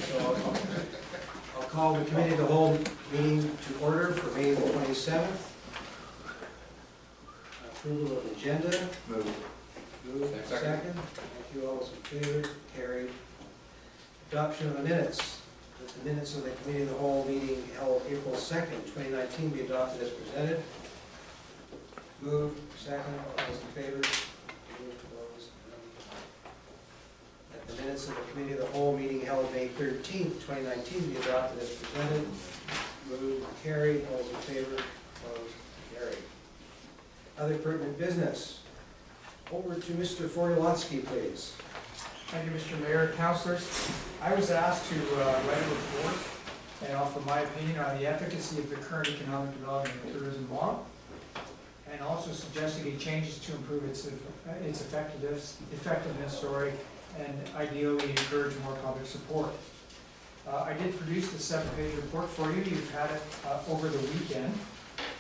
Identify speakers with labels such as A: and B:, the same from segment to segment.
A: So I'll call the committee of the whole meeting to order for May the 27th. Approval of agenda.
B: Move.
A: Moved. Second. Thank you. All those in favor? Carried. Adoption of the minutes. That the minutes of the committee of the whole meeting held April 2nd, 2019 be adopted as presented. Moved. Second. All those in favor? Moved. Opposed? That the minutes of the committee of the whole meeting held May 13th, 2019 be adopted as presented. Moved. Carried. All those in favor? Opposed? Carried. Other pertinent business. Over to Mr. Forilotsky, please.
C: Thank you, Mr. Mayor, councilors. I was asked to write a report and offer my opinion on the efficacy of the current economic development and tourism model, and also suggest any changes to improve its effectiveness, and ideally encourage more public support. I did produce the 7-page report for you. You've had it over the weekend.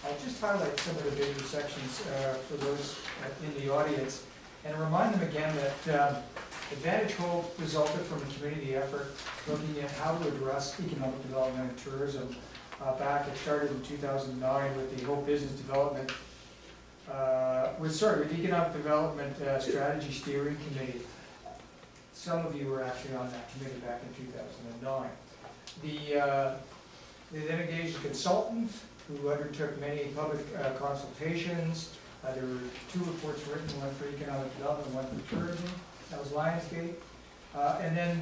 C: I'll just highlight some of the bigger sections for those in the audience, and remind them again that Advantage Hope resulted from a community effort looking at how to address economic development and tourism. It started in 2009 with the Hope Business Development, with the Economic Development Strategy Steering Committee. Some of you were actually on that committee back in 2009. They then engaged a consultant who undertook many public consultations. There were 2 reports written, one for economic development, one for tourism. That was Lionsgate. And then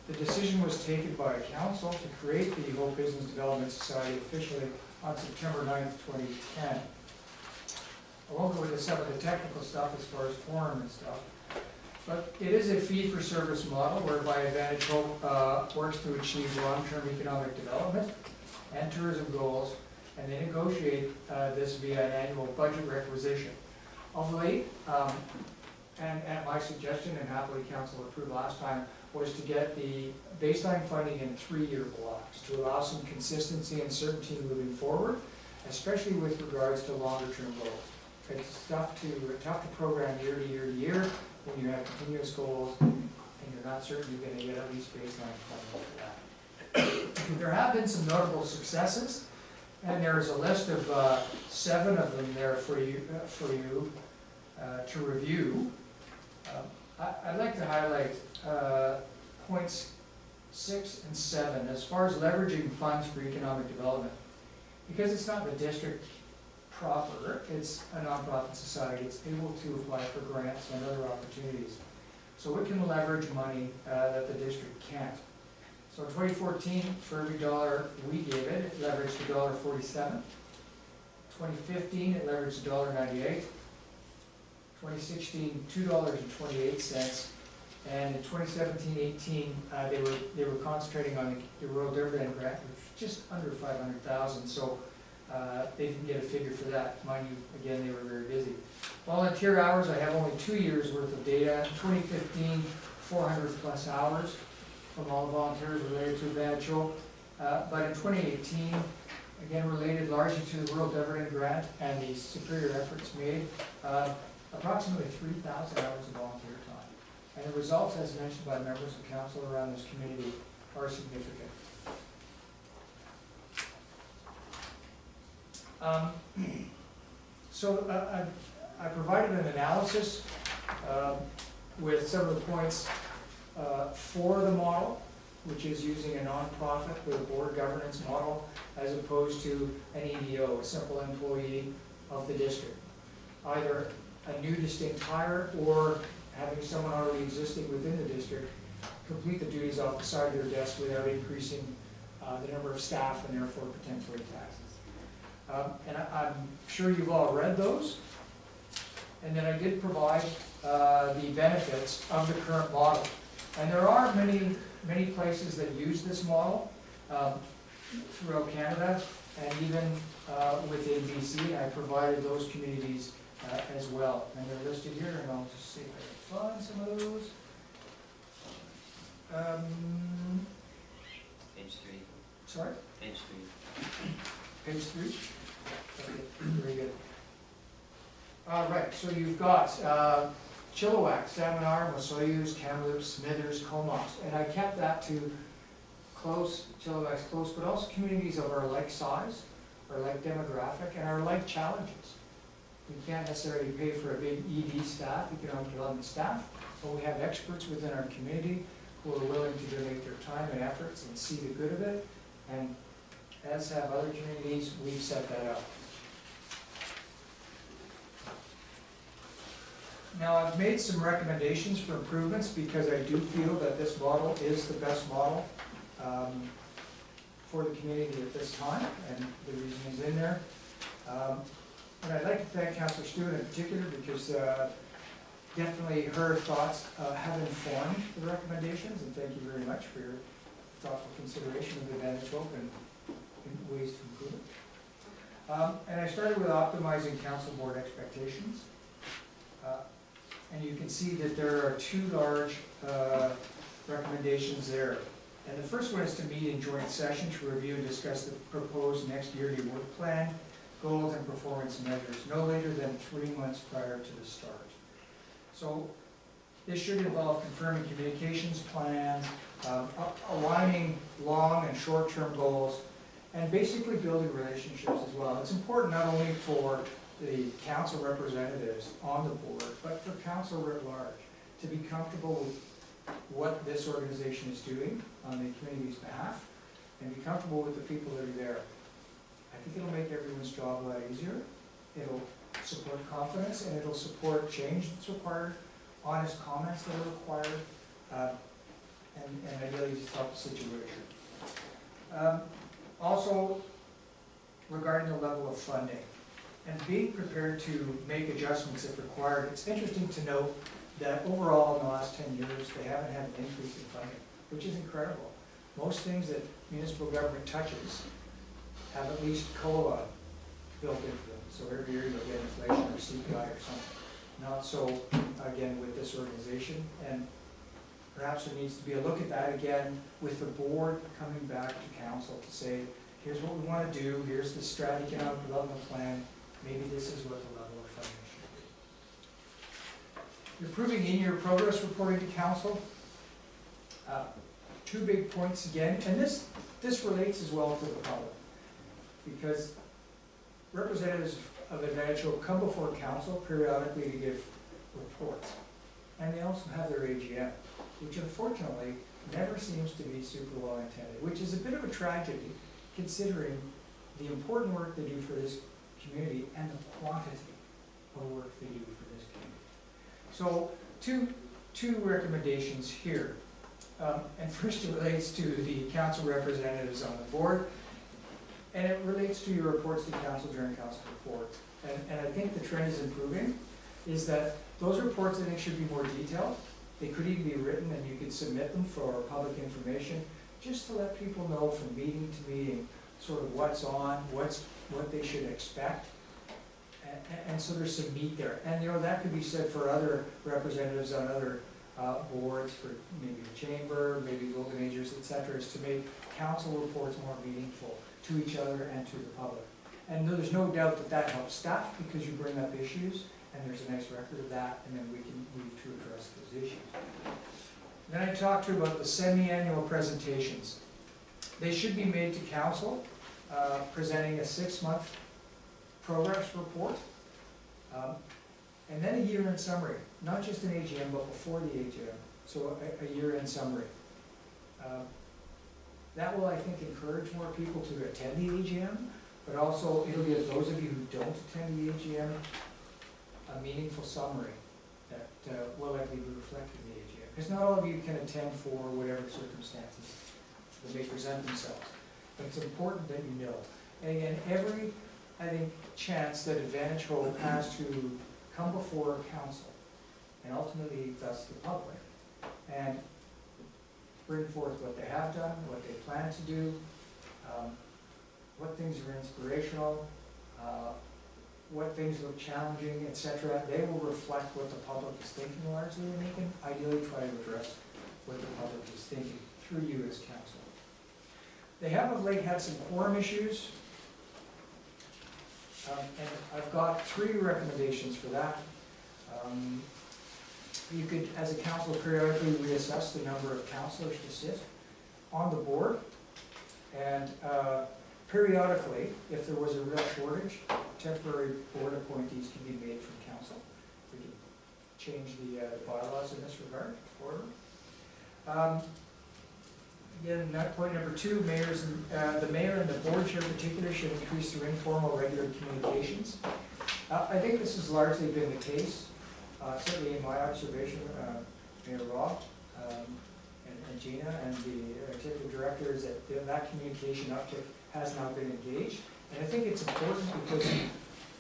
C: the decision was taken by council to create the Hope Business Development Society officially on September 9th, 2010. I won't go into some of the technical stuff as far as forum and stuff, but it is a fee-for-service model whereby Advantage Hope works to achieve long-term economic development and tourism goals, and they negotiate this via an annual budget requisition. Of late, and at my suggestion, and happily council approved last time, was to get the baseline funding in 3-year blocks to allow some consistency and certainty moving forward, especially with regards to longer-term goals. It's tough to program year to year to year when you have continuous goals and you're not certain you're going to get at least baseline funding for that. There have been some notable successes, and there is a list of 7 of them there for you to review. I'd like to highlight points 6 and 7 as far as leveraging funds for economic development. Because it's not the district proper, it's a nonprofit society, it's able to apply for grants and other opportunities. So it can leverage money that the district can't. So in 2014, for every $1 we gave it, it leveraged $1.47. 2015, it leveraged $1.98. 2016, $2.28, and in 2017-18, they were concentrating on the Rural Dividend Grant, which was just under $500,000. So they didn't get a figure for that. Mind you, again, they were very busy. Volunteer hours, I have only 2 years worth of data. 2015, 400+ hours from all the volunteers related to Advantage Hope. But in 2018, again related largely to the Rural Dividend Grant and the superior efforts made, approximately 3,000 hours of volunteer time. And the results, as mentioned by members of council around this community, are significant. I provided an analysis with some of the points for the model, which is using a nonprofit with a board governance model as opposed to an EDO, a simple employee of the district. Either a new distinct hire or having someone already existing within the district complete the duties off the side of their desk without increasing the number of staff and therefore potentially taxes. And I'm sure you've all read those. And then I did provide the benefits of the current model. And there are many places that use this model throughout Canada and even within BC. I provided those communities as well. And they're listed here, and I'll just see if I can find some of those.
D: Page 3.
C: Sorry?
D: Page 3.
C: Page 3? Okay, very good. All right, so you've got Chilliwack, Salmonar, Mosoyuz, Kamloops, Smithers, Comox, and I kept that to close, Chilliwack's close, but also communities of our like size, our like demographic, and our like challenges. We can't necessarily pay for a big ED staff, economic development staff, but we have experts within our community who are willing to donate their time and efforts and see the good of it, and as have other communities, we've set that up. Now, I've made some recommendations for improvements because I do feel that this model is the best model for the community at this time, and the reason is in there. And I'd like to thank Councillor Stewart in particular because definitely her thoughts have informed the recommendations, and thank you very much for your thoughtful consideration of the Advantage Hope and ways to improve it. And I started with optimizing council board expectations. And you can see that there are two large recommendations there. And the first one is to meet in joint session to review and discuss the proposed next yearly work plan, goals and performance measures, no later than 3 months prior to the start. So this should involve confirming communications plans, aligning long and short-term goals, and basically building relationships as well. It's important not only for the council representatives on the board, but for council writ large, to be comfortable with what this organization is doing on the community's behalf, and be comfortable with the people that are there. I think it'll make everyone's job a lot easier. It'll support confidence, and it'll support change that's required, honest comments that are required, and ideally just help the situation. Also, regarding the level of funding, and being prepared to make adjustments if required. It's interesting to note that overall in the last 10 years, they haven't had an increase in funding, which is incredible. Most things that municipal government touches have at least COLA built into them. So every year you'll get inflation or CPI or something. Not so, again, with this organization. And perhaps there needs to be a look at that again with the board coming back to council to say, here's what we want to do, here's the strategic economic development plan, maybe this is what the level of funding should be. You're approving in-year progress reporting to council. Two big points again, and this relates as well to the public, because representatives of Advantage Hope come before council periodically to give reports, and they also have their AGM, which unfortunately never seems to be super well intended, which is a bit of a tragedy considering the important work they do for this community and the quantity of work they do for this community. So two recommendations here. And first it relates to the council representatives on the board, and it relates to your reports to council during council reports. And I think the trend is improving, is that those reports I think should be more detailed. They could even be written and you could submit them for public information, just to let people know from meeting to meeting sort of what's on, what they should expect. And so there's some meat there. And you know, that could be said for other representatives on other boards, for maybe the chamber, maybe Golden Agers, etc., is to make council reports more meaningful to each other and to the public. And there's no doubt that that helps staff because you bring up issues and there's a nice record of that, and then we can move to address those issues. Then I talked to you about the semi-annual presentations. They should be made to council, presenting a 6-month progress report, and then a year-end summary, not just an AGM, but before the AGM, so a year-end summary. That will, I think, encourage more people to attend the AGM, but also it'll give those of you who don't attend the AGM a meaningful summary that will likely be reflected in the AGM. Because not all of you can attend for whatever circumstances that may present themselves. But it's important that you know. And again, every, I think, chance that Advantage Hope has to come before council, and ultimately thus the public, and bring forth what they have done, what they plan to do, what things are inspirational, what things look challenging, etc. They will reflect what the public is thinking largely, and they can ideally try to address what the public is thinking through you as council. They have of late had some quorum issues, and I've got 3 recommendations for that. you could, as a council, periodically reassess the number of councilors to sit on the board. And periodically, if there was a real shortage, temporary board appointees can be made from council. We can change the bylaws in this regard, order. Again, point number 2, mayors and, the mayor and the board chair in particular should increase their informal regular communications. I think this has largely been the case, certainly in my observation, Mayor Rob and Gina and the executive director, is that communication uptick has now been engaged. And I think it's important because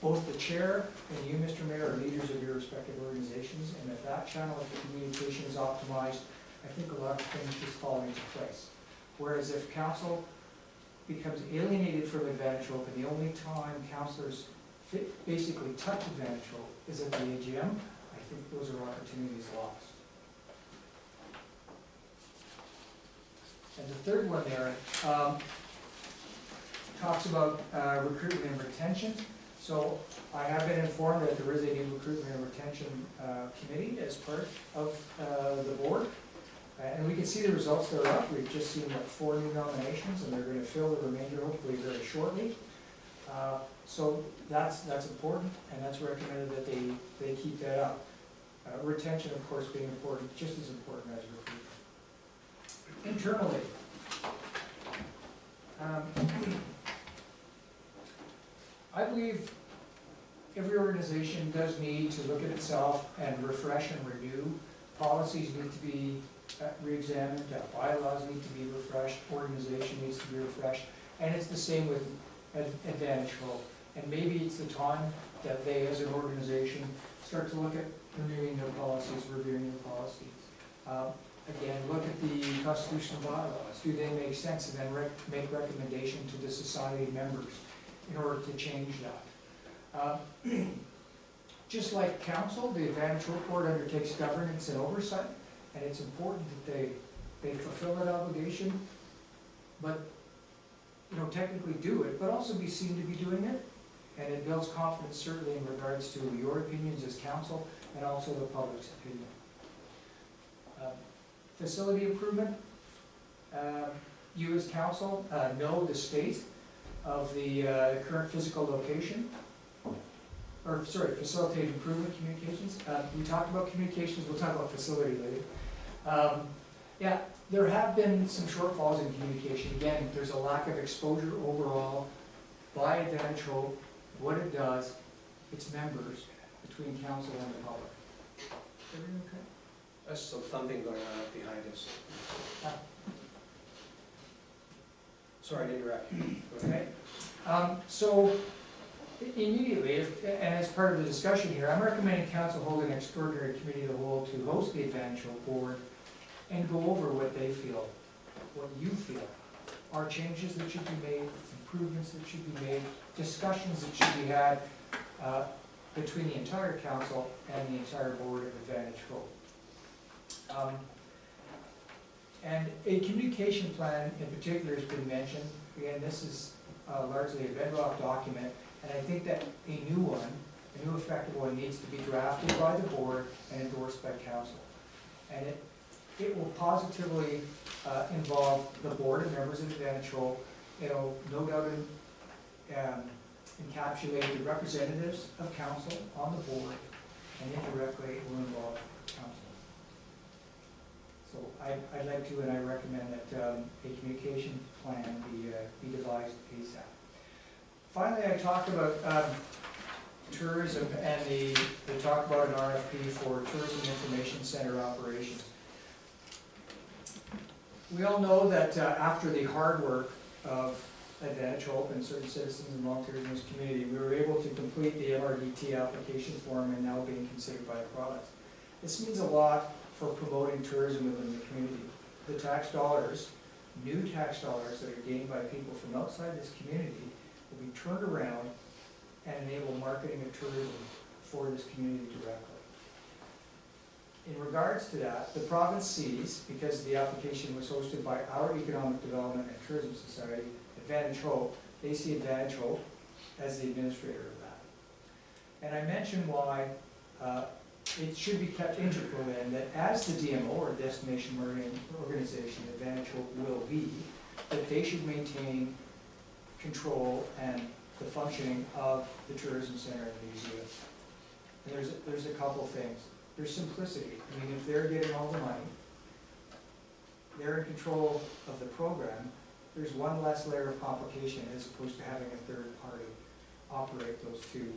C: both the chair and you, Mr. Mayor, are leaders of your respective organizations, and if that channel of communication is optimized, I think a lot of things just fall into place. Whereas if council becomes alienated from Advantage Hope, and the only time councillors basically touch Advantage Hope is at the AGM, I think those are opportunities lost. And the third one there talks about recruitment and retention. So I have been informed that there is a new recruitment and retention committee as part of the board. And we can see the results that are up. We've just seen 4 new nominations, and they're going to fill the remainder hopefully very shortly. So that's important, and that's recommended that they keep that up. Retention, of course, being important, just as important as recruitment. Internally, I believe every organization does need to look at itself and refresh and renew. Policies need to be re-examined, bylaws need to be refreshed, organization needs to be refreshed, and it's the same with Advantage Hope. And maybe it's the time that they, as an organization, start to look at renewing their policies, reviewing their policies. Again, look at the constitutional bylaws. Do they make sense? And then make recommendation to the society members in order to change that. Just like council, the Advantage Hope Board undertakes governance and oversight, and it's important that they fulfill that obligation, but technically do it, but also be seen to be doing it. And it builds confidence certainly in regards to your opinions as council and also the public's opinion. Facility improvement. You as council know the state of the current physical location, or sorry, facilitate improvement communications. We talked about communications, we'll talk about facility later. Yeah, there have been some shortfalls in communication. Again, there's a lack of exposure overall by Advantage Hope, what it does, its members, between council and the public. Everything okay?
A: There's some thumping going on up behind us. Sorry to interrupt you.
C: Okay. So immediately, and as part of the discussion here, I'm recommending council hold an extraordinary committee of the whole to host the Advantage Hope Board and go over what they feel, what you feel, are changes that should be made, improvements that should be made, discussions that should be had between the entire council and the entire board of Advantage Hope. And a communication plan in particular has been mentioned. Again, this is largely a bedrock document, and I think that a new one, a new effective one, needs to be drafted by the board and endorsed by council. And it will positively involve the board and members of Advantage Hope. It'll no doubt encapsulate the representatives of council on the board, and indirectly it will involve council. So I'd like to, and I recommend that a communication plan be devised ASAP. Finally, I talked about tourism, and they talk about an RFP for Tourism Information Center operations. We all know that after the hard work of Advantage Hope and certain citizens and volunteers in this community, we were able to complete the MRDT application form and now being considered by the province. This means a lot for promoting tourism within the community. The tax dollars, new tax dollars that are gained by people from outside this community will be turned around and enable marketing of tourism for this community directly. In regards to that, the province sees, because the application was hosted by our Economic Development and Tourism Society, Advantage Hope, they see Advantage Hope as the administrator of that. And I mentioned why it should be kept integral in that as the DMO or destination marketing organization, Advantage Hope will be, that they should maintain control and the functioning of the tourism center and the museum. And there's a couple things. There's simplicity. I mean, if they're getting all the money, they're in control of the program, there's one less layer of complication as opposed to having a third party operate those two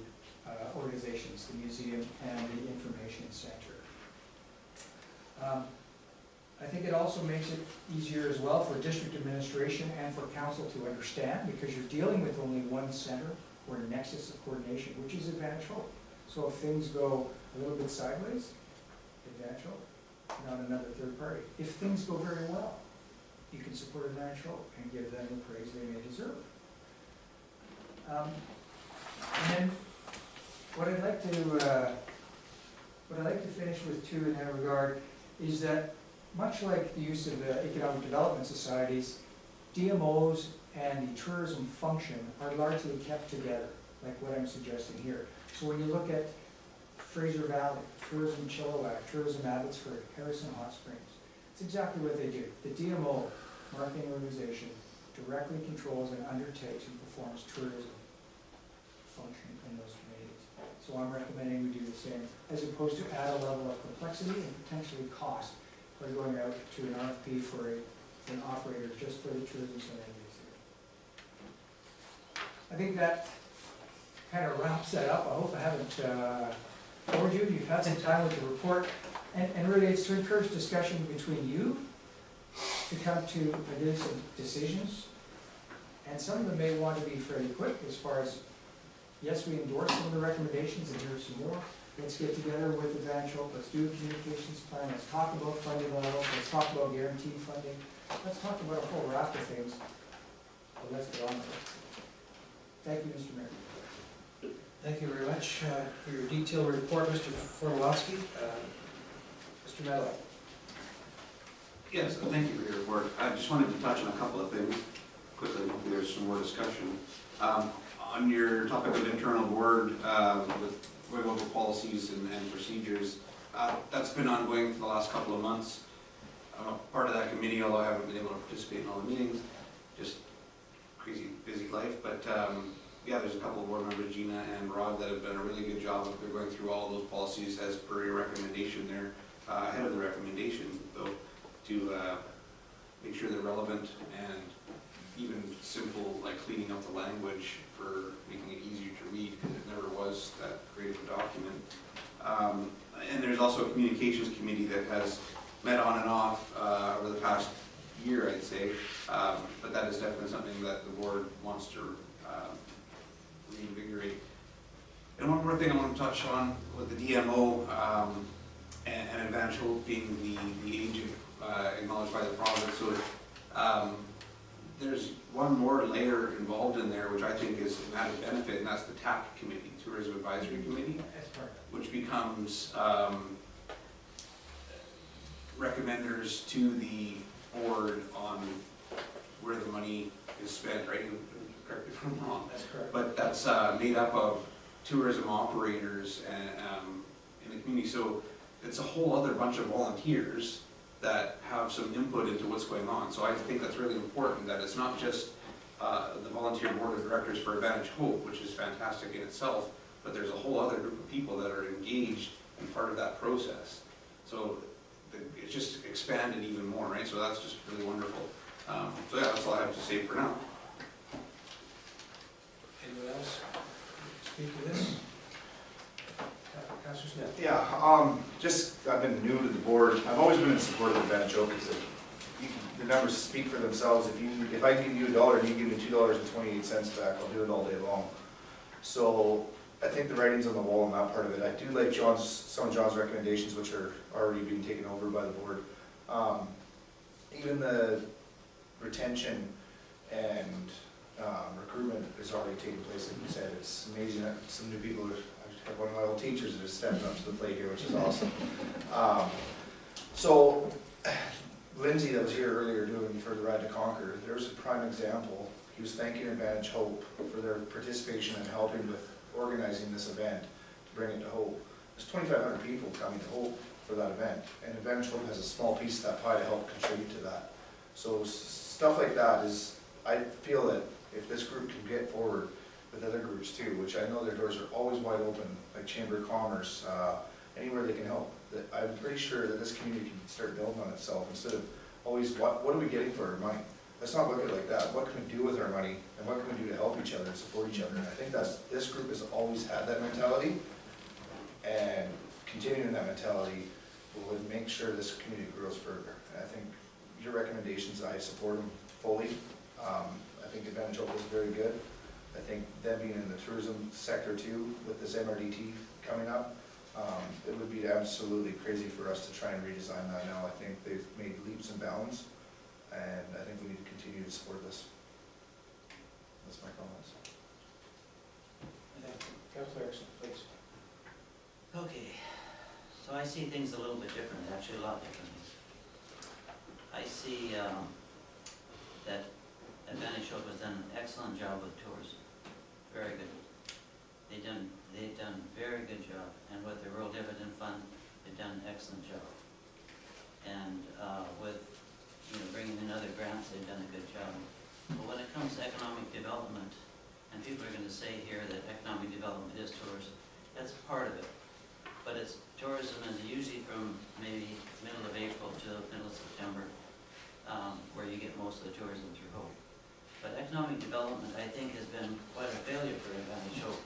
C: organizations, the museum and the information center. I think it also makes it easier as well for district administration and for council to understand, because you're dealing with only one center or nexus of coordination, which is Advantage Hope. So if things go a little bit sideways, Advantage Hope, not another third party. If things go very well, you can support Advantage Hope and give them the praise they may deserve. And then what I'd like to finish with too in that regard is that much like the use of the economic development societies, DMOs and the tourism function are largely kept together, like what I'm suggesting here. So when you look at Fraser Valley, Tourism Chilliwack, Tourism Abbotsford, Harrison Hot Springs, it's exactly what they do. The DMO, marketing organization, directly controls and undertakes and performs tourism function in those communities. So I'm recommending we do the same, as opposed to add a level of complexity and potentially cost by going out to an RFP for an operator just for the tourism center. I think that kind of wraps that up. I hope I haven't bored you. You've had some time with the report. And really it's to encourage discussion between you to come to some decisions. And some of them may want to be fairly quick as far as, yes, we endorse some of the recommendations and here's some more. Let's get together with Advantage Hope. Let's do a communications plan. Let's talk about funding levels. Let's talk about guaranteed funding. Let's talk about a whole raft of things. But let's get on with it. Thank you, Mr. Mayor.
A: Thank you very much for your detailed report, Mr. Formalowski. Mr. Medlow.
D: Yes, thank you for your report. I just wanted to touch on a couple of things quickly. Hopefully there's some more discussion. On your topic of internal board with going over policies and procedures, that's been ongoing for the last couple of months. I'm a part of that committee, although I haven't been able to participate in all the meetings. Just crazy busy life, but yeah, there's a couple of board members, Gina and Rod, that have done a really good job. They're going through all of those policies as per your recommendation there, ahead of the recommendation, though, to make sure they're relevant and even simple, like cleaning up the language for making it easier to read, because it never was that great of a document. And there's also a communications committee that has met on and off over the past year, I'd say, but that is definitely something that the board wants to reinvigorate. And one more thing I want to touch on with the DMO and Advantage Hope being the agent acknowledged by the province. So there's one more layer involved in there, which I think is an added benefit, and that's the TAC committee, Tourism Advisory Committee, which becomes recommenders to the board on where the money is spent, right? Correct me if I'm wrong.
A: That's correct.
D: But that's made up of tourism operators and in the community. So it's a whole other bunch of volunteers that have some input into what's going on. So I think that's really important, that it's not just the volunteer board of directors for Advantage Hope, which is fantastic in itself, but there's a whole other group of people that are engaged in part of that process. So it's just expanded even more, right? So that's just really wonderful. So yeah, that's all I have to say for now.
A: Anyone else speak to this? Councilor Smith.
B: Yeah, I've been new to the board. I've always been in support of Advantage Hope because the numbers speak for themselves. If I give you $1 and you give me $2.28 back, I'll do it all day long. So I think the writing's on the wall on that part of it. I do like some of John's recommendations, which are already being taken over by the board. Even the retention and recruitment is already taking place, like you said. It's amazing that some new people are. I have one of my old teachers that is stepping up to the plate here, which is awesome. So Lindsay, that was here earlier doing for the Ride to Conquer, there was a prime example. He was thanking Advantage Hope for their participation in helping with organizing this event to bring it to Hope. there's 2,500 people coming to Hope for that event, and Advantage Hope has a small piece of that pie to help contribute to that. So stuff like that is, I feel that if this group can get forward with other groups too, which I know their doors are always wide open, like Chamber of Commerce, anywhere they can help, that I'm pretty sure that this community can start building on itself instead of always, what are we getting for our money? Let's not look at it like that. What can we do with our money, and what can we do to help each other and support each other? And I think this group has always had that mentality, and continuing that mentality would make sure this community grows further. And I think your recommendations, I support them fully. I think Advantage Hope is very good. I think them being in the tourism sector too, with this MRDT coming up, it would be absolutely crazy for us to try and redesign that now. I think they've made leaps and bounds, and I think we need to continue to support this. That's my comments.
A: Councilor Erickson, please.
E: Okay, so I see things a little bit different, actually a lot differently. I see that Advantage Hope has done an excellent job with tourism, very good. They've done a very good job, and with the Rural Dividend Fund, they've done an excellent job. And with bringing in other grants, they've done a good job. But when it comes to economic development, and people are going to say here that economic development is tourism, that's part of it. But it's tourism is usually from maybe middle of April to middle of September, where you get most of the tourism through Hope. But economic development, I think, has been quite a failure for Advantage Hope.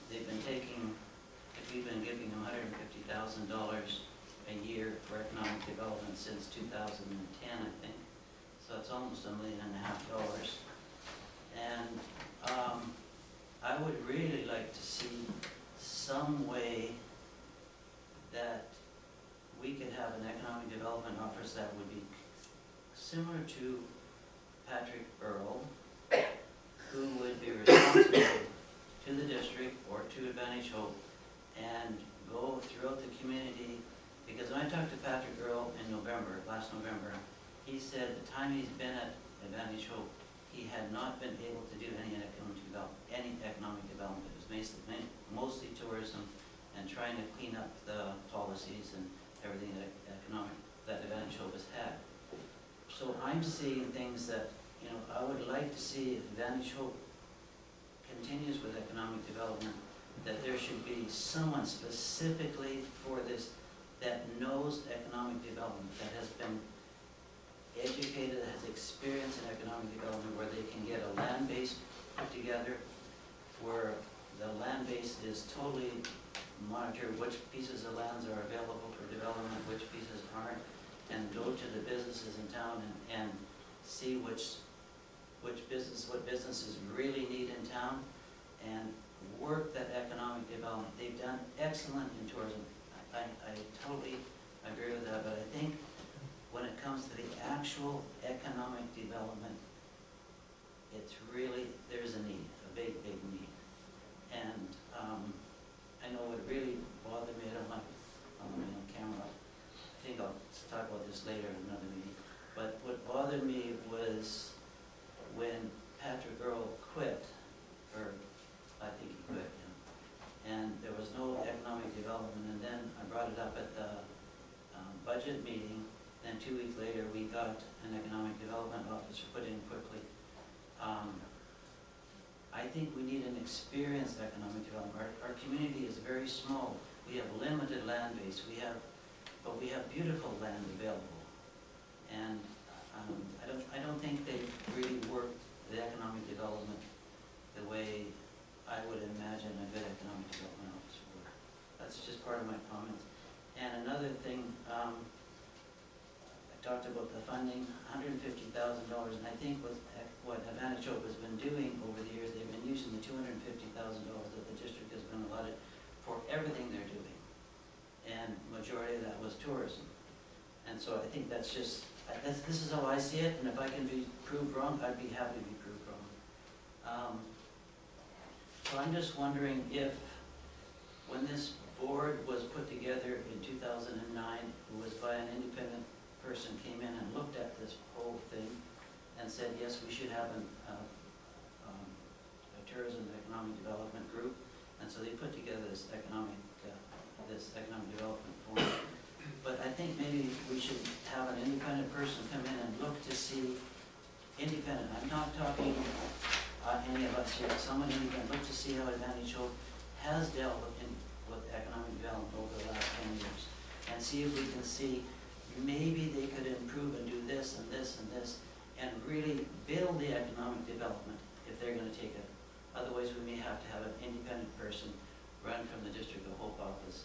E: They've been we've been giving them $150,000 a year for economic development since 2010, I think. So it's almost $1.5 million. And I would really like to see some way that we could have an economic development office that would be similar to Patrick Earl, who would be responsible to the district or to Advantage Hope and go throughout the community. Because when I talked to Patrick Earl in last November, he said the time he's been at Advantage Hope, he had not been able to do any economic development. It was mostly tourism and trying to clean up the policies and everything that Advantage Hope has had. So I'm seeing things that, I would like to see if Advantage Hope continues with economic development, that there should be someone specifically for this that knows economic development, that has been educated, that has experience in economic development, where they can get a land base put together, where the land base is totally monitored, which pieces of lands are available for development, which pieces aren't, and go to the businesses in town and see what businesses really need in town, and work that economic development. They've done excellent in tourism. I totally agree with that, but I think when it comes to the actual economic development, it's really, there's a need, a big, big need. And I know what really bothered me, I don't want to be on camera, I think I'll talk about this later in another meeting, but what bothered me was when Patrick Earl quit, or I think he quit, and there was no economic development, and then I brought it up at the budget meeting, then 2 weeks later we got an economic development officer put in quickly. I think we need an experienced economic development. Our community is very small. We have limited land base. But we have beautiful land available. And I don't think they've really worked the economic development the way I would imagine a good economic development officer would. That's just part of my comments. And another thing, I talked about the funding, $150,000, and I think what Advantage Hope has been doing over the years, they've been using the $250,000 that the district has been allotted for everything they're doing. And majority of that was tourism. And so I think that's just, this is how I see it, and if I can be proved wrong, I'd be happy to be proved wrong. So I'm just wondering if, when this board was put together in 2009, it was by an independent person, came in and looked at this whole thing and said, yes, we should have a tourism and economic development group. And so they put together this economic this economic development forum. But I think maybe we should have an independent person come in and look to see, independent, I'm not talking any of us here, someone independent, look to see how Advantage Hope has dealt with economic development over the last 10 years. And see if we can see, maybe they could improve and do this and this and this, and really build the economic development if they're gonna take it. Otherwise, we may have to have an independent person run from the District of Hope office,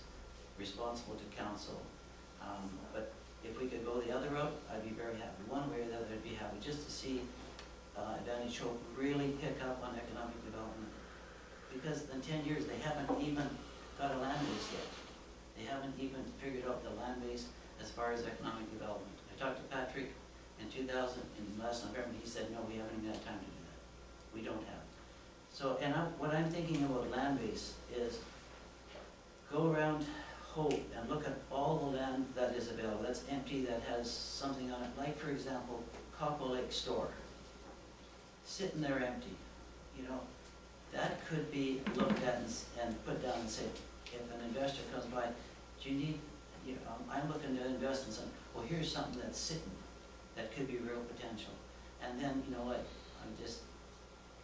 E: responsible to council. But if we could go the other route, I'd be very happy. One way or the other, I'd be happy, just to see Advantage Hope really pick up on economic development. Because in 10 years, they haven't even got a land base yet. They haven't even figured out the land base as far as economic development. I talked to Patrick in last November, he said, no, we haven't even had time to do that. We don't have. So, and what I'm thinking about land base is go around Hope and look at all the land that is available, that's empty, that has something on it, like for example, Cockle Lake Store. Sitting there empty, you know, that could be looked at and put down and say, if an investor comes by, do you need, you know, I'm looking to invest in something, well, here's something that's sitting, that could be real potential. And then, you know, like, I'm just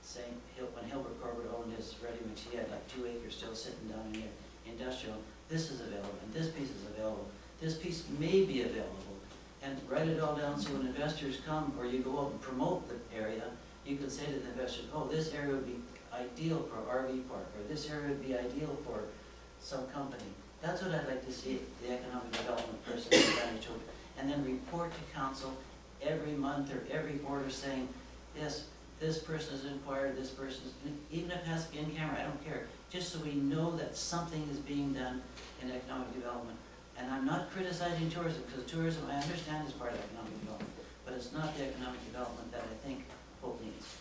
E: saying, when Hilbert Corbett owned his ready mix, he had like 2 acres still sitting down in here, industrial, this is available, and this piece is available, this piece may be available, and write it all down so when investors come, or you go out and promote the area, you can say to the investors, oh, this area would be ideal for RV park, or this area would be ideal for some company. That's what I'd like to see the economic development person and then report to council every month or every quarter saying, yes, this person is inquired, this person is, even if it has to be in camera, I don't care, just so we know that something is being done in economic development. And I'm not criticizing tourism, because tourism, I understand, is part of economic development, but it's not the economic development that I think Hope needs.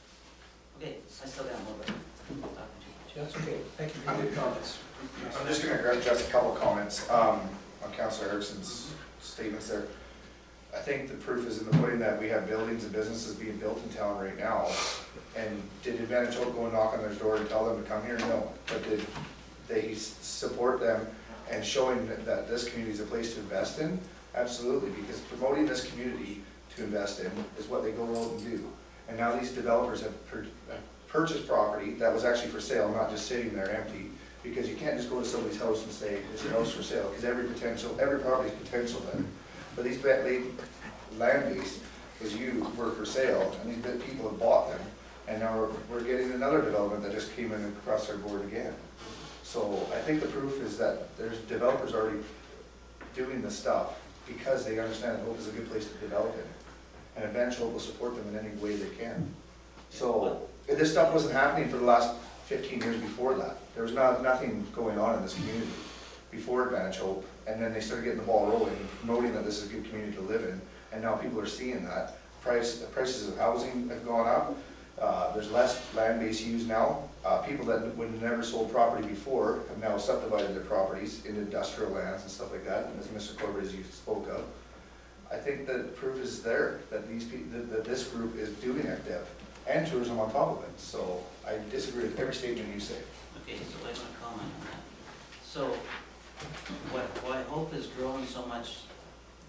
E: Okay, I still got more, but I'm talking too much.
A: That's okay, thank you for your comments.
B: I'm just gonna address a couple of comments, on Councilor Erickson's statements there. I think the proof is in the pudding that we have buildings and businesses being built in town right now. And did Advantage Hope go and knock on their door and tell them to come here? No. But did they support them and showing that this community is a place to invest in? Absolutely, because promoting this community to invest in is what they go out and do. And now these developers have purchased property that was actually for sale, not just sitting there empty, because you can't just go to somebody's house and say, is your house for sale? Because every property is potential then. But these land base were for sale, and these people have bought them, and now we're getting another development that just came in across our board again. So I think the proof is that there's developers already doing this stuff because they understand that Hope is a good place to develop in. And Advantage Hope will support them in any way they can. So this stuff wasn't happening for the last 15 years before that. There was nothing going on in this community before Advantage Hope, and then they started getting the ball rolling, promoting that this is a good community to live in, and now people are seeing that. The prices of housing have gone up. There's less land base used now. People that would have never sold property before have now subdivided their properties into industrial lands and stuff like that, as Mr. Corbett, as you spoke of. I think that the proof is there that these people, that this group is doing ECDEV and tourism on top of it. So I disagree with every statement you say.
E: Okay, so I want to comment on that. So why Hope has grown so much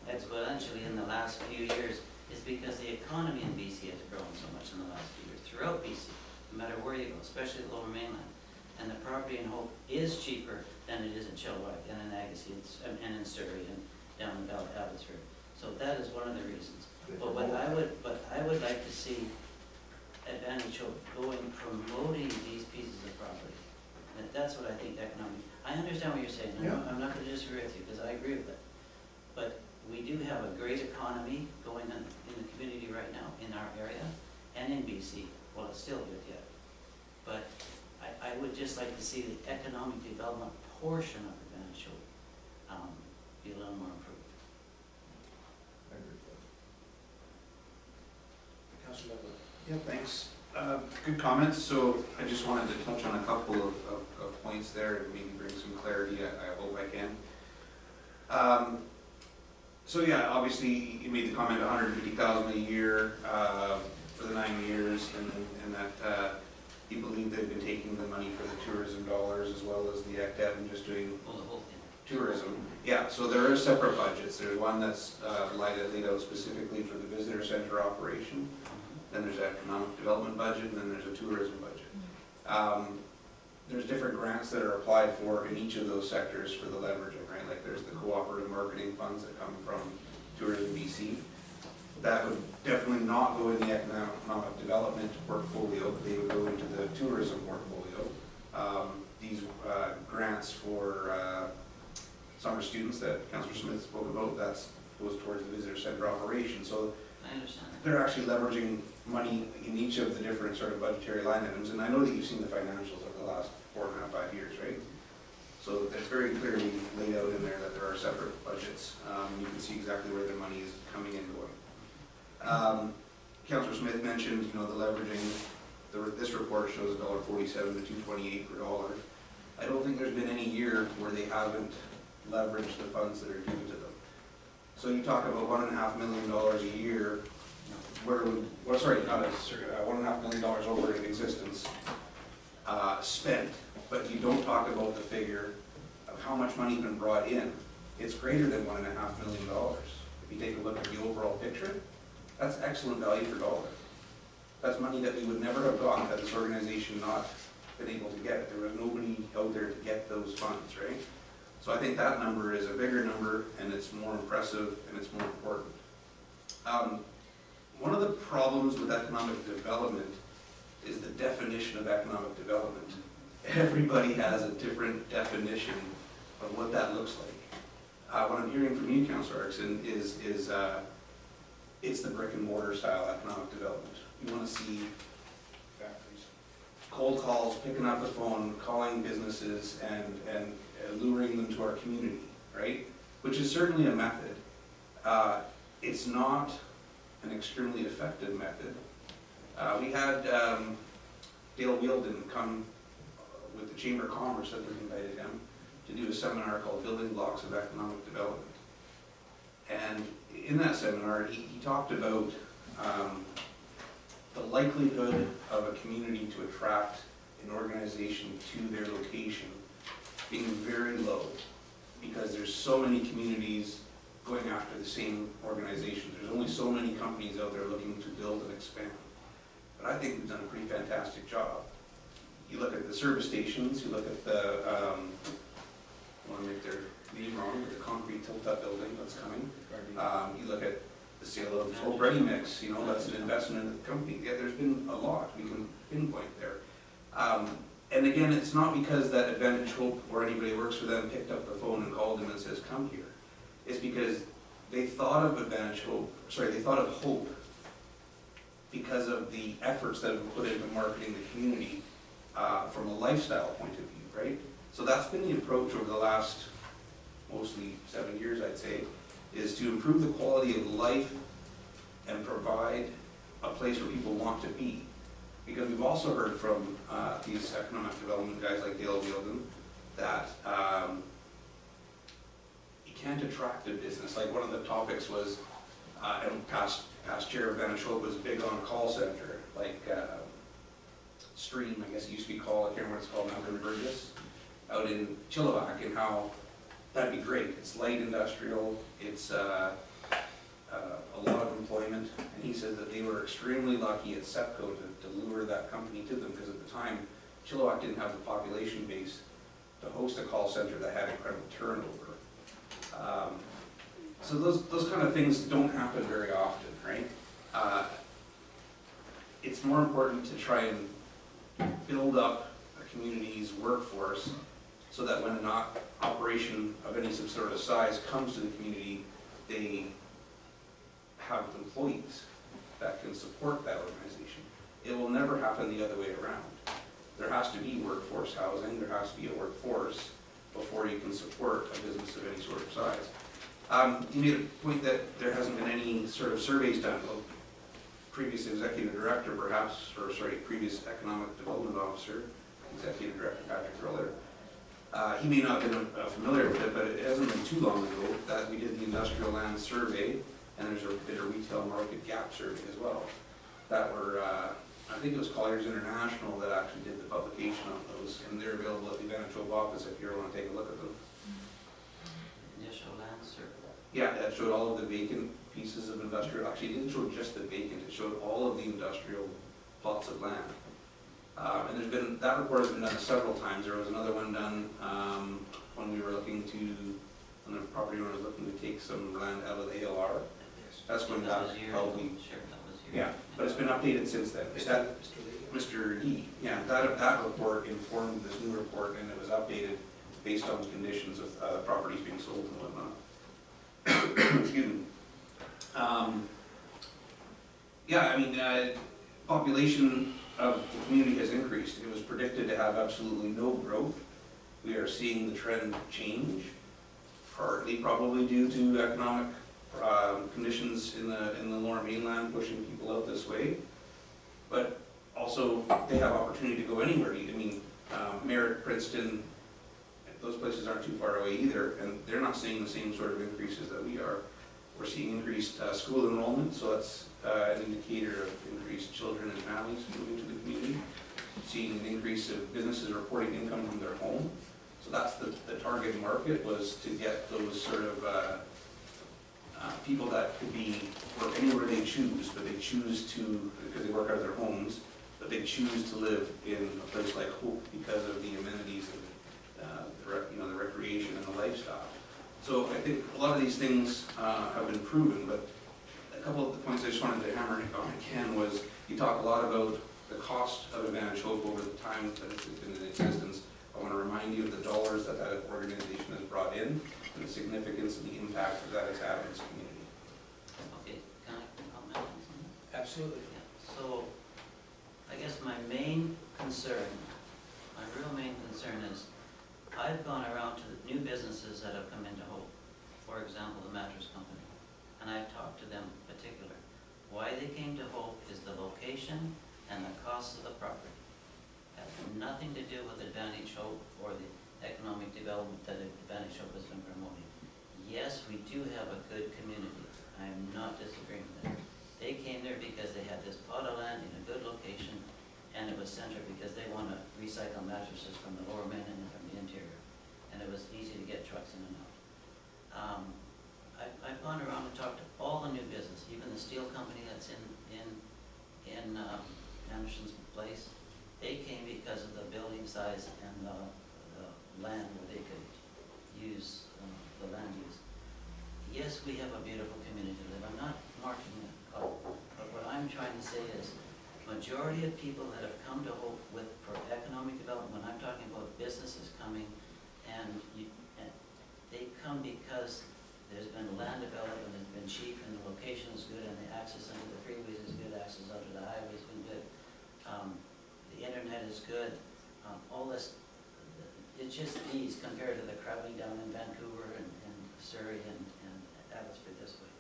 E: exponentially in the last few years is because the economy in BC has grown so much in the last few years, throughout BC, no matter where you go, especially the Lower Mainland. And the property in Hope is cheaper than it is in Chilliwack and in Agassiz and in Surrey and down in Abbotsford. So that is one of the reasons. But what I would like to see Advantage Hope going, promoting these pieces of property. And that's what I think economic. I understand what you're saying. I'm not going to disagree with you because I agree with that. But we do have a great economy going on in the community right now in our area and in BC. Well, it's still good yet. But I would just like to see the economic development portion of Advantage Hope be a little more improved.
B: I agree with that.
A: Councilor Medley.
D: Yeah, thanks. Good comments. So I just wanted to touch on a couple of points there and maybe bring some clarity. I hope I can. So yeah, obviously you made the comment $150,000 a year for the 9 years, and that you believe they've been taking the money for the tourism dollars as well as the ECDEV and just doing
E: Well, the whole thing.
D: Tourism, yeah, so there are separate budgets. There's one that's laid out specifically for the visitor center operation. Then there's an economic development budget, and then there's a tourism budget. There's different grants that are applied for in each of those sectors for the leveraging, right? Like there's the cooperative marketing funds that come from Tourism BC. That would definitely not go in the economic development portfolio, but they would go into the tourism portfolio. These grants for summer students that Councillor Smith spoke about, that goes towards the visitor center operation. So
E: I understand.
D: they're actually leveraging money in each of the different sort of budgetary line items. And I know that you've seen the financials over the last 4.5, 5 years, right? So it's very clearly laid out in there that there are separate budgets. You can see exactly where the money is coming and going. Councillor Smith mentioned, the leveraging. This report shows $1.47 to $2.28 per dollar. I don't think there's been any year where they haven't leveraged the funds that are due to them. So you talk about $1.5 million a year. Where would, well, sorry, not $1.5 million over in existence spent, but you don't talk about the figure of how much money's been brought in. It's greater than $1.5 million. If you take a look at the overall picture, that's excellent value for dollar. That's money that we would never have gotten had this organization not been able to get it. There was nobody out there to get those funds, right? So I think that number is a bigger number, and it's more impressive, and it's more important. One of the problems with economic development is the definition of economic development. Everybody has a different definition of what that looks like. What I'm hearing from you, Councillor Erickson, is it's the brick and mortar style economic development. You want to see factories, cold calls, picking up the phone, calling businesses, and luring them to our community, right? Which is certainly a method. It's not an extremely effective method. We had Dale Wielden come with the Chamber of Commerce that invited him to do a seminar called Building Blocks of Economic Development. And in that seminar, he talked about the likelihood of a community to attract an organization to their location being very low, because there's so many communities going after the same organizations. There's only so many companies out there looking to build and expand. But I think we've done a pretty fantastic job. You look at the service stations, you look at the, I want to make their name wrong, but the concrete tilt-up building that's coming. You look at the sale of Hope Ready Mix, that's an investment in the company. Yeah, there's been a lot we can pinpoint there. And again, it's not because that Advantage Hope or anybody who works for them picked up the phone and called them and says, come here. It's because they thought of they thought of Hope because of the efforts that have been put into marketing the community from a lifestyle point of view, right? So that's been the approach over the last mostly 7 years, I'd say, is to improve the quality of life and provide a place where people want to be. Because we've also heard from these economic development guys like Dale Wielden that you can't attract a business. Like one of the topics was, and past chair of Advantage Hope was big on a call center, like Stream, I guess it used to be called, I can't remember what it's called now, in Burgess, out in Chilliwack, and how that'd be great. It's light industrial, it's a lot of employment, and he said that they were extremely lucky at SEPCO to lure that company to them, because at the time, Chilliwack didn't have the population base to host a call center that had incredible turnover. So those kind of things don't happen very often, right? It's more important to try and build up a community's workforce so that when an operation of any sort of size comes to the community, they have employees that can support that organization. It will never happen the other way around. There has to be workforce housing, there has to be a workforce before you can support a business of any sort of size. You made a point that there hasn't been any sort of surveys done. Well, previous executive director perhaps, or sorry, previous economic development officer, executive director Patrick Riller, he may not have been familiar with it, but it hasn't been too long ago that we did the industrial land survey, and there's a retail market gap survey as well. That were, I think it was Colliers International that actually did the publication of those, and they're available at the Advantage Hope office if you ever want to take a look at them. Yeah, that showed all of the vacant pieces of industrial, actually, it didn't show just the vacant, it showed all of the industrial plots of land. And there's been, that report has been done several times. There was another one done when we were looking to, when the property owner was looking to take some land out of the ALR. That's going back
E: was years
D: probably,
E: ago. Sure, that was years
D: yeah,
E: ago.
D: but it's been updated since then. Is that
A: Mr. Lee?
D: Mr. Yee? Yeah, that report informed this new report, and it was updated based on the conditions of properties being sold and whatnot. Excuse me. Yeah, I mean, population of the community has increased. It was predicted to have absolutely no growth. We are seeing the trend change, partly probably due to economic conditions in the Lower Mainland pushing people out this way. But also, they have opportunity to go anywhere. I mean, Merritt, Princeton, those places aren't too far away either, and they're not seeing the same sort of increases that we are. We're seeing increased school enrollment, so that's an indicator of increased children and families moving to the community. Seeing an increase of businesses reporting income from their home. So that's the target market, was to get those sort of people that could be work anywhere they choose, but they choose to, because they work out of their homes, but they choose to live in a place like Hope because of the amenities and the recreation and the lifestyle. So I think a lot of these things have been proven, but a couple of the points I just wanted to hammer on again was, you talk a lot about the cost of Advantage Hope over the time that it's been in existence. I want to remind you of the dollars that that organization has brought in, and the significance and the impact that has had on this community.
E: Okay, can I comment on something?
A: Absolutely.
E: Yeah, so, I guess my main concern, my real main concern is, I've gone around to the new businesses that have come into Hope, for example, the mattress company, and I've talked to them in particular. Why they came to Hope is the location and the cost of the property. It has nothing to do with Advantage Hope or the economic development that Advantage Hope has been promoting. Yes, we do have a good community. I am not disagreeing with that. They came there because they had this plot of land in a good location, and it was centered because they want to recycle mattresses from the Lower Mainland and from the interior. And it was easy to get trucks in and out. I've gone around and talked to all the new business, even the steel company that's in Anderson's place. They came because of the building size and the land where they could use the land use. Yes, we have a beautiful community to live. I'm not marking it up, but what I'm trying to say is, majority of people that have come to Hope for economic development, I'm talking about businesses coming, and they come because there's been land development, it's been cheap, and the location is good, and the access into the freeways is good, access onto the highway has been good. The internet is good, all this, it's just ease compared to the crowding down in Vancouver and Surrey and Abbotsford this way.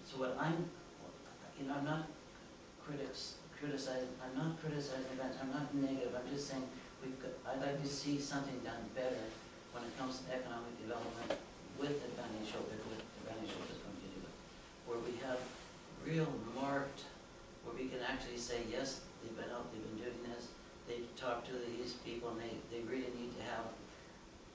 E: So what I'm not criticizing events, I'm not negative, I'm just saying I'd like to see something done better when it comes to economic development with Advantage Hope, if Advantage Hope is going to do it. Where we have real marked, where we can actually say, yes, they've been out, they've been doing this, they've talked to these people, and they really need to have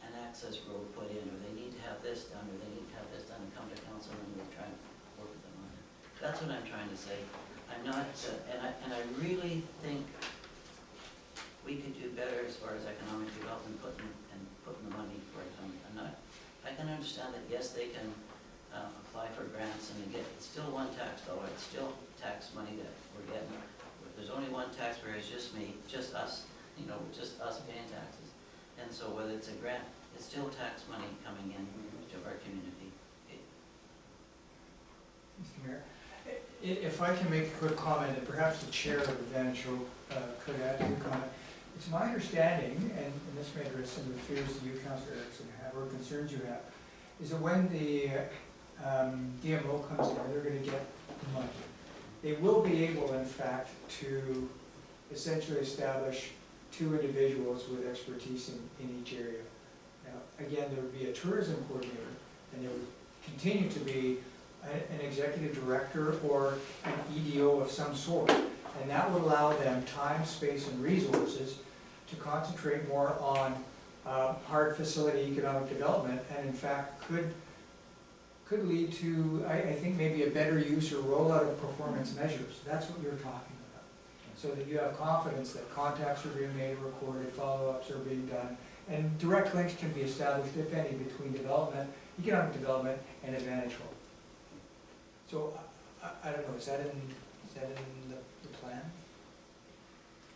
E: an access road put in, or they need to have this done, or they need to have this done, and come to council, and we'll try and work with them on it. That's what I'm trying to say. I'm not, and I really think we could do better as far as economic development, putting the money for it. I can understand that, yes, they can apply for grants and they get, it's still one tax dollar, it's still tax money that we're getting. There's only one taxpayer, it's just me, just us, just us paying taxes. And so whether it's a grant, it's still tax money coming in to our community.
C: Mr. Mayor, if I can make a quick comment, and perhaps the chair of Advantage Hope could add to the comment. It's my understanding, and this may address some of the fears that you, Councillor Erickson, have, or concerns you have, is that when the DMO comes in, they're going to get money. They will be able, in fact, to essentially establish 2 individuals with expertise in each area. Now, again, there would be a tourism coordinator, and there would continue to be an executive director or an EDO of some sort, and that would allow them time, space, and resources to concentrate more on hard facility economic development, and in fact could lead to, I think, maybe a better use or rollout of performance measures. That's what you're talking about. So that you have confidence that contacts are being made, recorded, follow-ups are being done, and direct links can be established, if any, between development, economic development, and Advantage Hope. So, I don't know, is that in the plan?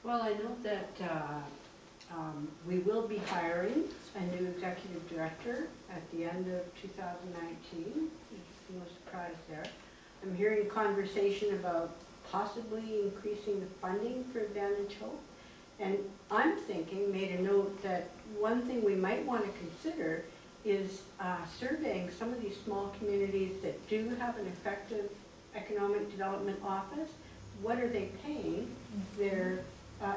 F: Well, I know that we will be hiring a new executive director at the end of 2019. There's no surprise there. I'm hearing conversation about possibly increasing the funding for Advantage Hope. And I'm thinking, made a note, that one thing we might want to consider is surveying some of these small communities that do have an effective economic development office. What are they paying their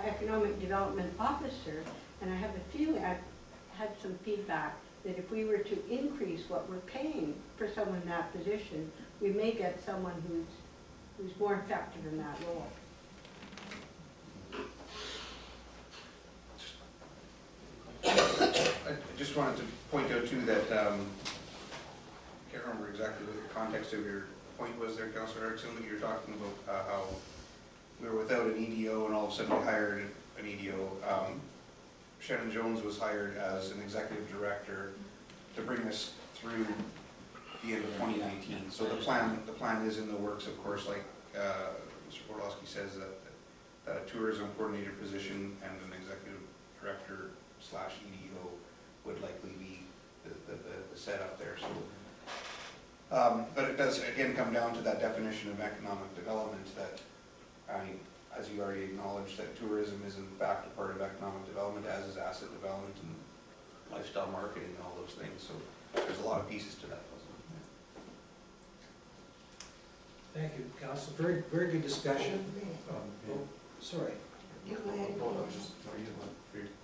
F: economic development officer? And I have a feeling, I've had some feedback that if we were to increase what we're paying for someone in that position, we may get someone who's more effective in that role.
D: I just wanted to point out too that, can't remember exactly what the context of your point was there, Councillor Erickson, but you're talking about how we were without an EDO and all of a sudden we hired an EDO. Shannon Jones was hired as an executive director to bring us through the end of 2019. So the plan is in the works, of course, like Mr. Borlowski says, that a tourism coordinator position and an executive director / EDO would likely be the setup there. So, but it does again come down to that definition of economic development that, I mean, as you already acknowledged, that tourism is in fact a part of economic development, as is asset development and lifestyle marketing and all those things. So there's a lot of pieces to that puzzle.
A: Thank you, Council. Very, very good discussion. Oh, sorry.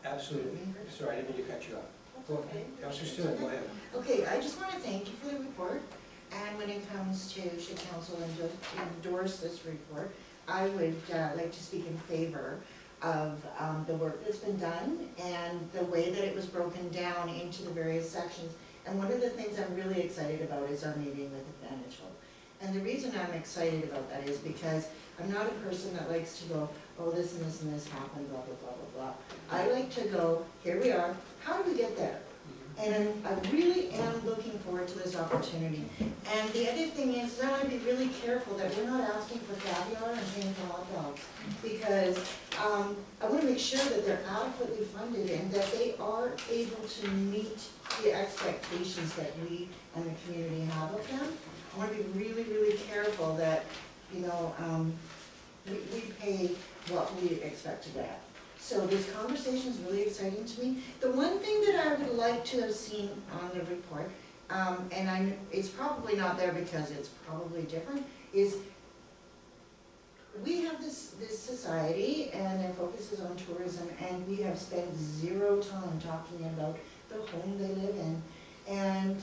A: Absolutely. Sorry, I didn't mean to cut you off. Go ahead. Councillor Stewart, go ahead.
G: Okay, I just want to thank you for the report, and when it comes to should council endorse this report, I would like to speak in favor of the work that's been done and the way that it was broken down into the various sections. And one of the things I'm really excited about is our meeting with Advantage Hope. And the reason I'm excited about that is because I'm not a person that likes to go, oh, this and this and this happened, blah, blah, blah, blah, blah. I like to go, here we are, how do we get there? And I really am looking forward to this opportunity. And the other thing is that I want to be really careful that we're not asking for caviar and paying for hot dogs. Because I want to make sure that they're adequately funded and that they are able to meet the expectations that we and the community have of them. I want to be really, really careful that, you know, we pay what we expect to get. So this conversation is really exciting to me. The one thing that I would like to have seen on the report, and it's probably not there because it's probably different, is we have this society and their focus is on tourism, and we have spent zero time talking about the home they live in. And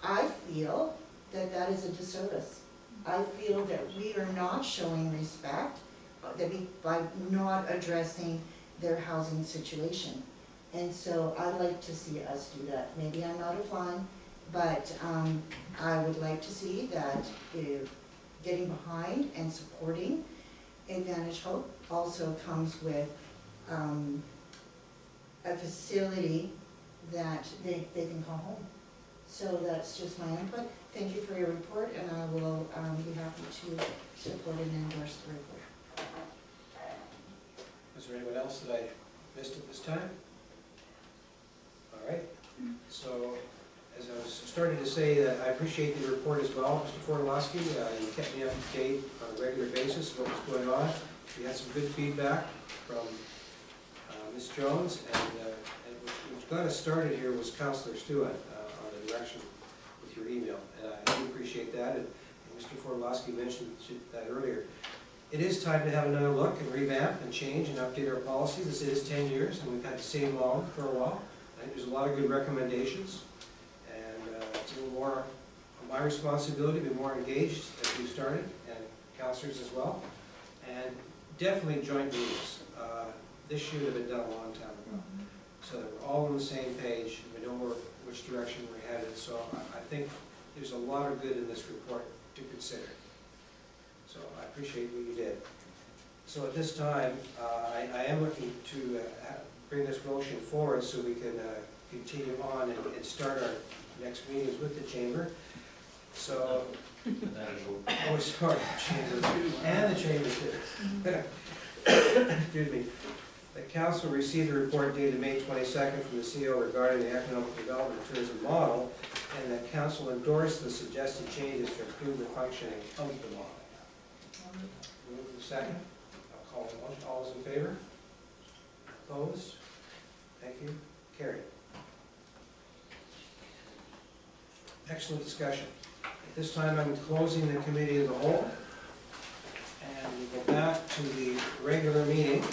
G: I feel that that is a disservice. I feel that we are not showing respect by not addressing their housing situation. And so I'd like to see us do that. Maybe I'm not a fan, but I would like to see that getting behind and supporting Advantage Hope also comes with a facility that they can call home. So that's just my input. Thank you for your report, and I will be happy to support and endorse the report.
A: Is there anyone else that I missed at this time? All right. So, as I was starting to say, I appreciate the report as well, Mr. Fortolowski. You kept me up to date on a regular basis of what was going on. We had some good feedback from Ms. Jones, and what got us started here was Councillor Stewart on the direction with your email, and I do appreciate that. And Mr. Fortolowski mentioned that earlier. It is time to have another look and revamp and change and update our policies. This is 10 years, and we've had the same law for a while. I think there's a lot of good recommendations, and it's a little more of my responsibility to be more engaged as we've started, and councillors as well. And definitely joint meetings. This should have been done a long time ago, so that we're all on the same page and we know which direction we're headed. So I think there's a lot of good in this report to consider. So I appreciate what you did. So at this time, I am looking to bring this motion forward so we can continue on and start our next meetings with the chamber. So, oh, sorry, chamber, and the chamber too. Excuse me. The council received a report dated May 22nd from the CEO regarding the economic development and tourism model, and that council endorsed the suggested changes to improve the functioning of the model. Move to the second. I'll call the motion. All those in favor? Opposed? Thank you. Carried. Excellent discussion. At this time, I'm closing the committee of the whole, and we go back to the regular meeting.